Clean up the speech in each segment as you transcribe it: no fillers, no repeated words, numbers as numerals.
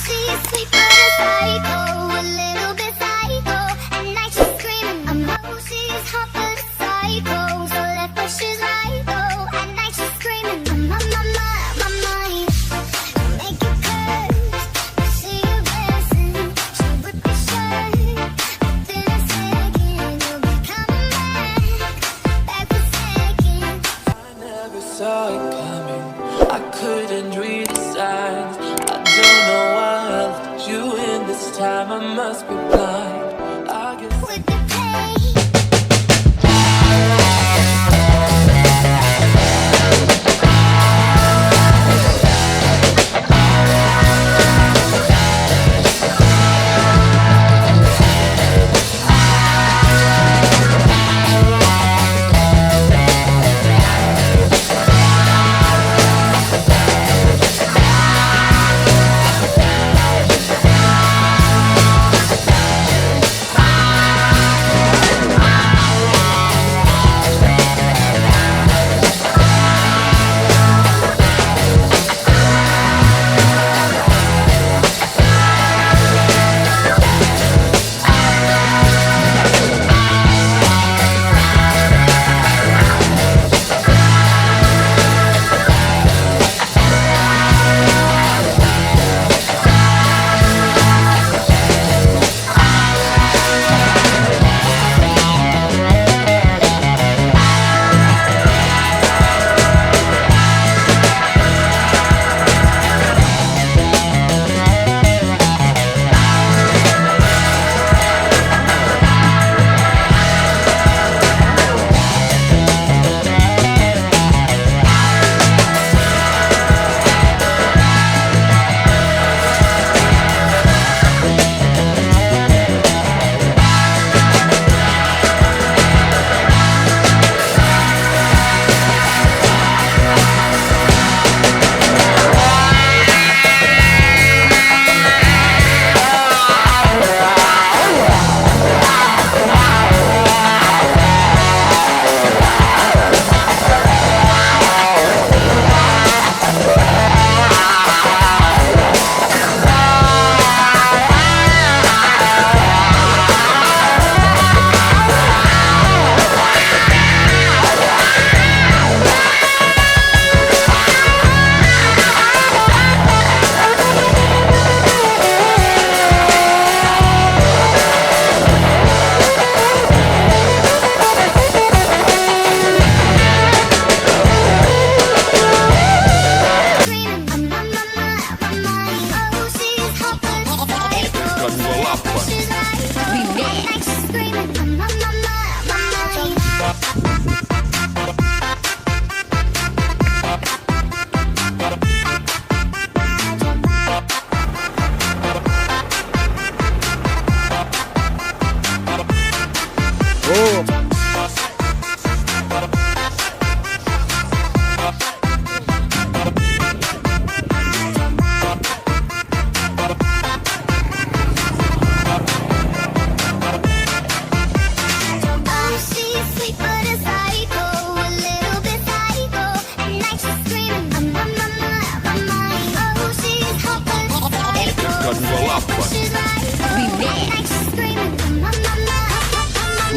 she's sweet but a psycho, a little bit psycho. At night she's screaming, she's hot but a psycho. So left but she's right though. At night she's screaming, my mind. Make it curse, see you blessing. She'll rip your shirt, within a second you'll be coming back for seconds. I never saw it coming, I couldn't read the signs. I don't know why I left you in this time, I must be blind. I guess With the pain.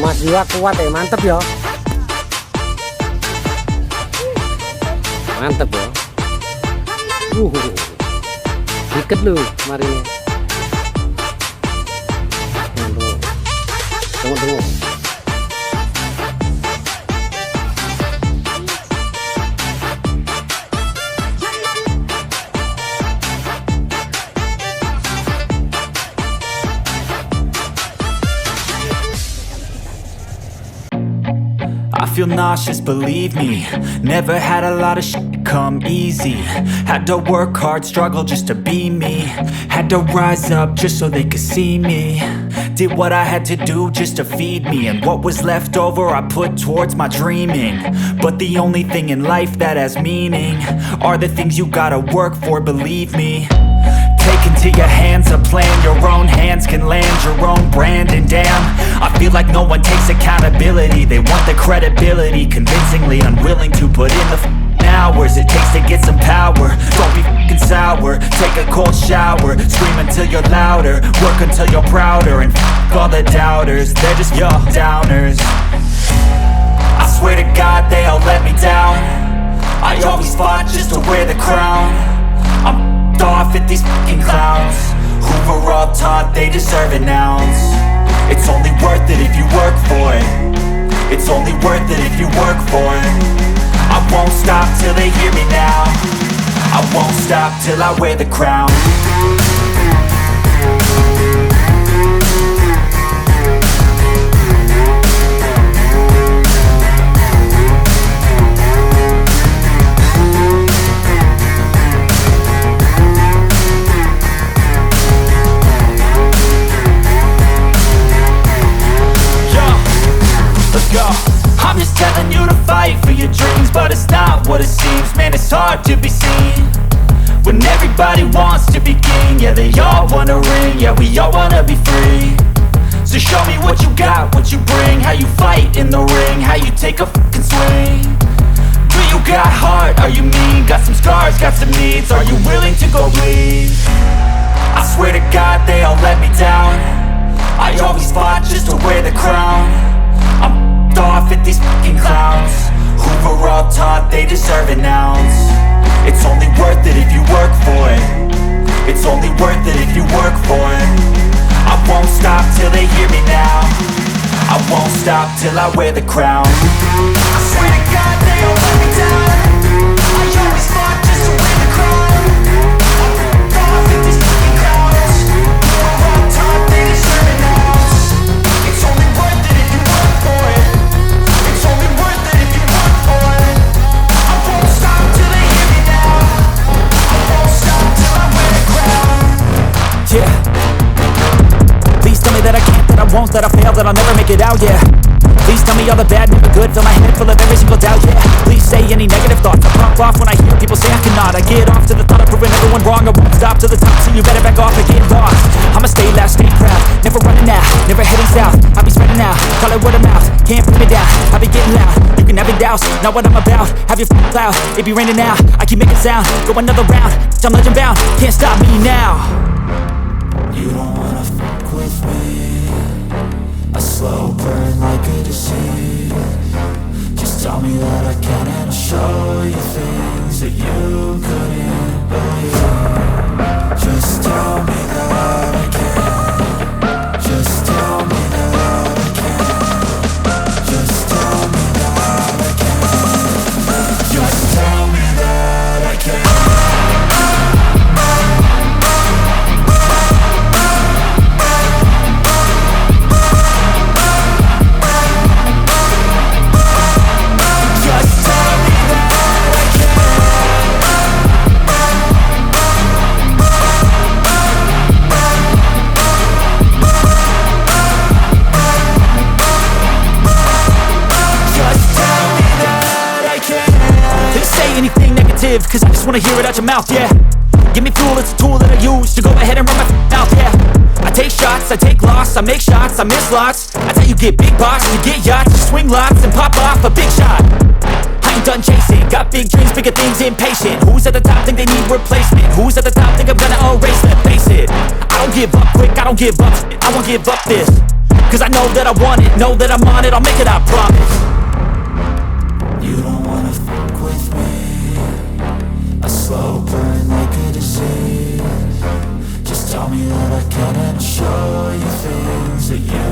Mas YUA kuat ya, mantep ya. Mantep ya. Dikit lu marinya. Tunggu. I feel nauseous, believe me. Never had a lot of shit come easy. Had to work hard, struggle just to be me. Had to rise up just so they could see me. Did what I had to do just to feed me, and what was left over I put towards my dreaming. But the only thing in life that has meaning are the things you gotta work for, believe me. Take into your hands a plan, your own hands can land your own brand. And damn, I feel like no one takes accountability. They want the credibility, convincingly unwilling to put in the hours it takes to get some power. Don't be f***ing sour, take take a cold shower, scream until you're louder, work until you're prouder, and all the doubters, they're just your downers. I swear to God they all let me down. I always fought just to wear the crown. I'm off at these fucking clowns who were all taught they deserve an ounce. It's only worth it if you work for it. It's only worth it if you work for it. I won't stop till they hear me now. I won't stop till I wear the crown. I'm just telling you to fight for your dreams, but it's not what it seems. Man, it's hard to be seen when everybody wants to be king. Yeah, they all wanna ring, yeah, we all wanna be free. So show me what you got, what you bring, how you fight in the ring, how you take a fucking swing. Do you got heart, are you mean? Got some scars, got some needs, are you willing to go bleed? I swear to God they all let me down. I always fought just to wear the crown. I'm off at these fucking clowns who were all taught they deserve an ounce. It's only worth it if you work for it. It's only worth it if you work for it. I won't stop till they hear me now. I won't stop till I wear the crown. I swear to God they all let me down. I always fought just to wear the crown. I'm off at these fucking clowns who were all taught they deserve an ounce. It's only worth it if you work for it. It's only worth it if you work for it. I won't stop till they hear me now. I won't stop till I wear the crown. Yeah. Please tell me that I can't, that I won't, that I fail, that I'll never make it out, yeah. Please tell me all the bad, never good, fill my head full of every single doubt, yeah. Please say any negative thoughts, I pop off when I hear people say I cannot. I get off to the thought of proving everyone wrong. I won't stop to the top, so you better back off and get lost. I'ma stay loud, stay proud, never running out, never heading south. I'll be spreading out, call it word of mouth, can't put me down. I'll be getting loud, you can have it douse, not what I'm about. Have your f***ing cloud, it be raining now. I keep making sound, go another round, I'm legend bound, can't stop me now. You don't wanna fuck with me, a slow burn like a disease. Just tell me that I can and I'll show you things that you couldn't believe. Just tell me that I can. Just tell me that I can. Just tell me that I can. Just tell me that I can. Cause I just wanna hear it out your mouth, yeah. Give me fuel, it's a tool that I use to go ahead and run my mouth, yeah. I take shots, I take loss, I make shots, I miss lots. That's how you get big boss, you get yachts, you swing lots and pop off a big shot. I ain't done chasing, got big dreams, bigger things, impatient. Who's at the top think they need replacement? Who's at the top think I'm gonna erase them? Face it, I don't give up quick, I don't give up shit, I won't give up this. Cause I know that I want it, know that I'm on it, I'll make it, I promise. You don't wanna fuck with me, a slow burn like a disease. Just tell me that I can and show you things that you